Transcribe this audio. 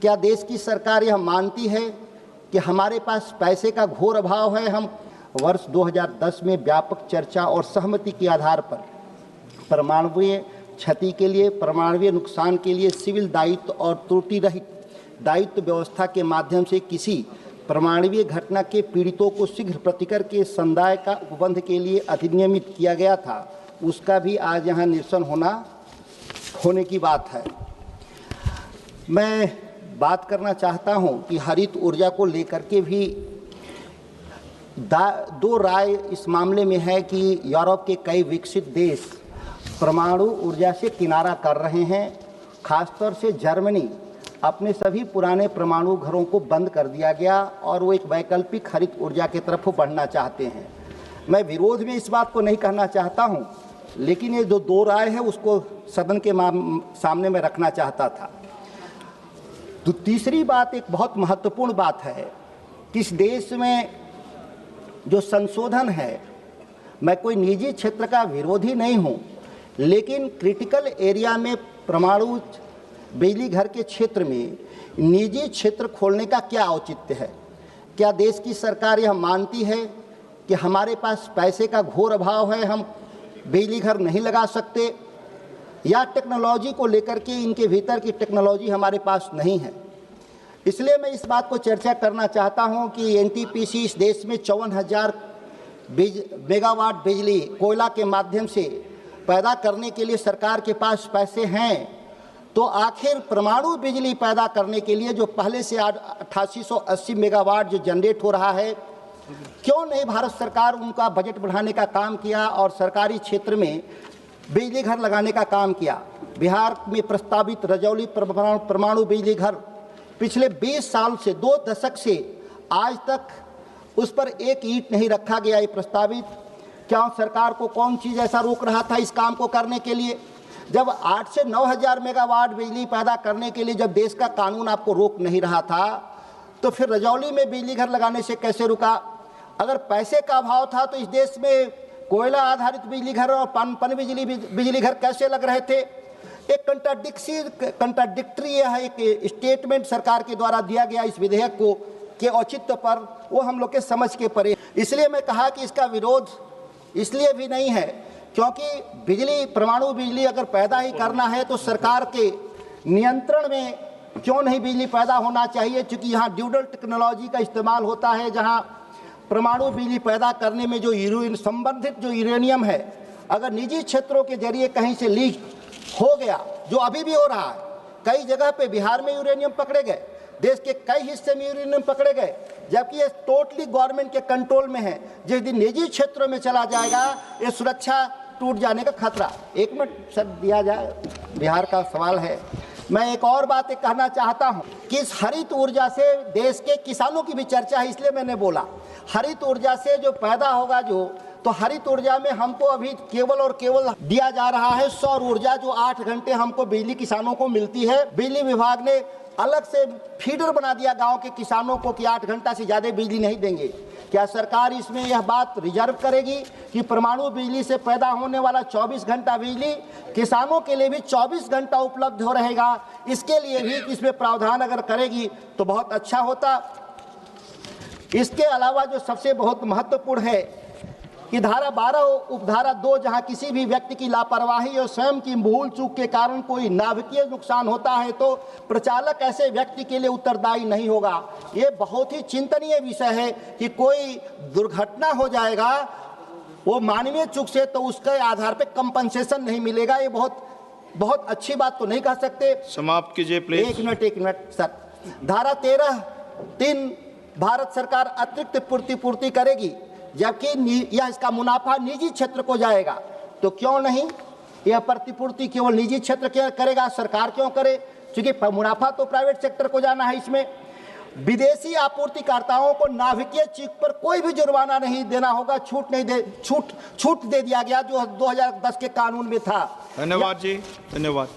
क्या देश की सरकार यह मानती है कि हमारे पास पैसे का घोर अभाव है? हम वर्ष 2010 में व्यापक चर्चा और सहमति के आधार पर परमाणुीय क्षति के लिए, परमाणुीय नुकसान के लिए सिविल दायित्व और त्रुटि रहित दायित्व व्यवस्था के माध्यम से किसी परमाणुीय घटना के पीड़ितों को शीघ्र प्रतिकर के संदाय का उपबंध के लिए अधिनियमित किया गया था, उसका भी आज यहाँ निरसन होने की बात है। मैं बात करना चाहता हूँ कि हरित ऊर्जा को लेकर के भी दो राय इस मामले में है कि यूरोप के कई विकसित देश परमाणु ऊर्जा से किनारा कर रहे हैं। खासतौर से जर्मनी, अपने सभी पुराने परमाणु घरों को बंद कर दिया गया और वो एक वैकल्पिक हरित ऊर्जा की तरफ बढ़ना चाहते हैं। मैं विरोध में इस बात को नहीं कहना चाहता हूँ, लेकिन ये जो दो राय है उसको सदन के सामने में रखना चाहता था। तो तीसरी बात, एक बहुत महत्वपूर्ण बात है कि इस देश में जो संशोधन है, मैं कोई निजी क्षेत्र का विरोधी नहीं हूँ, लेकिन क्रिटिकल एरिया में परमाणु बिजली घर के क्षेत्र में निजी क्षेत्र खोलने का क्या औचित्य है? क्या देश की सरकार यह मानती है कि हमारे पास पैसे का घोर अभाव है, हम बिजली घर नहीं लगा सकते, या टेक्नोलॉजी को लेकर के इनके भीतर की टेक्नोलॉजी हमारे पास नहीं है? इसलिए मैं इस बात को चर्चा करना चाहता हूं कि एनटीपीसी इस देश में 54,000 मेगावाट बिजली कोयला के माध्यम से पैदा करने के लिए सरकार के पास पैसे हैं, तो आखिर परमाणु बिजली पैदा करने के लिए जो पहले से 8880 मेगावाट जो जनरेट हो रहा है, क्यों नहीं भारत सरकार उनका बजट बढ़ाने का काम किया और सरकारी क्षेत्र में बिजली घर लगाने का काम किया? बिहार में प्रस्तावित रजौली परमाणु बिजली घर पिछले 20 साल से, 2 दशक से आज तक उस पर एक ईंट नहीं रखा गया। ये प्रस्तावित, क्या सरकार को कौन चीज़ ऐसा रोक रहा था इस काम को करने के लिए? जब 8 से 9 हज़ार मेगावाट बिजली पैदा करने के लिए जब देश का कानून आपको रोक नहीं रहा था, तो फिर रजौली में बिजली घर लगाने से कैसे रुका? अगर पैसे का अभाव था तो इस देश में कोयला आधारित बिजली घर और पन बिजली घर कैसे लग रहे थे? एक कंट्राडिक्टरी यह एक स्टेटमेंट सरकार के द्वारा दिया गया इस विधेयक को के औचित्य पर, वो हम लोग के समझ के परे। इसलिए मैं कहा कि इसका विरोध इसलिए भी नहीं है क्योंकि परमाणु बिजली अगर पैदा ही करना है तो सरकार के नियंत्रण में क्यों नहीं बिजली पैदा होना चाहिए? क्योंकि यहाँ ड्यूडल टेक्नोलॉजी का इस्तेमाल होता है, जहाँ परमाणु बिजली पैदा करने में जो संबंधित जो यूरेनियम है, अगर निजी क्षेत्रों के जरिए कहीं से लीक हो गया, जो अभी भी हो रहा है, कई जगह पे बिहार में यूरेनियम पकड़े गए, देश के कई हिस्से में यूरेनियम पकड़े गए, जबकि ये टोटली गवर्नमेंट के कंट्रोल में है। जिस दिन निजी क्षेत्रों में चला जाएगा, ये सुरक्षा टूट जाने का खतरा। 1 मिनट सर दिया जाए, बिहार का सवाल है। मैं एक और बात कहना चाहता हूं कि इस हरित ऊर्जा से देश के किसानों की भी चर्चा है, इसलिए मैंने बोला हरित ऊर्जा से जो पैदा होगा तो हरित ऊर्जा में हमको अभी केवल और केवल दिया जा रहा है सौर ऊर्जा, जो 8 घंटे हमको बिजली किसानों को मिलती है। बिजली विभाग ने अलग से फीडर बना दिया गांव के किसानों को कि 8 घंटा से ज़्यादा बिजली नहीं देंगे। क्या सरकार इसमें यह बात रिजर्व करेगी कि परमाणु बिजली से पैदा होने वाला 24 घंटा बिजली किसानों के लिए भी 24 घंटा उपलब्ध हो रहेगा? इसके लिए भी इसमें प्रावधान अगर करेगी तो बहुत अच्छा होता। इसके अलावा जो सबसे बहुत महत्वपूर्ण है कि धारा 12 उपधारा 2, जहां किसी भी व्यक्ति की लापरवाही और स्वयं की भूल चूक के कारण कोई नाभिकीय नुकसान होता है तो प्रचालक ऐसे व्यक्ति के लिए उत्तरदायी नहीं होगा। ये बहुत ही चिंतनीय विषय है कि कोई दुर्घटना हो जाएगा वो मानवीय चूक से, तो उसके आधार पर कंपनसेशन नहीं मिलेगा। ये बहुत अच्छी बात तो नहीं कह सकते। समाप्त कीजिए प्लीज। एक मिनट सर। धारा 13(3) भारत सरकार अतिरिक्त पूर्ति करेगी, जबकि यह इसका मुनाफा निजी क्षेत्र को जाएगा, तो क्यों नहीं यह प्रतिपूर्ति केवल निजी क्षेत्र करेगा, सरकार क्यों करे? क्योंकि मुनाफा तो प्राइवेट सेक्टर को जाना है। इसमें विदेशी आपूर्तिकर्ताओं को नाभिकीय चूक पर कोई भी जुर्माना नहीं देना होगा, छूट दे दिया गया जो 2010 के कानून में था। धन्यवाद जी, धन्यवाद।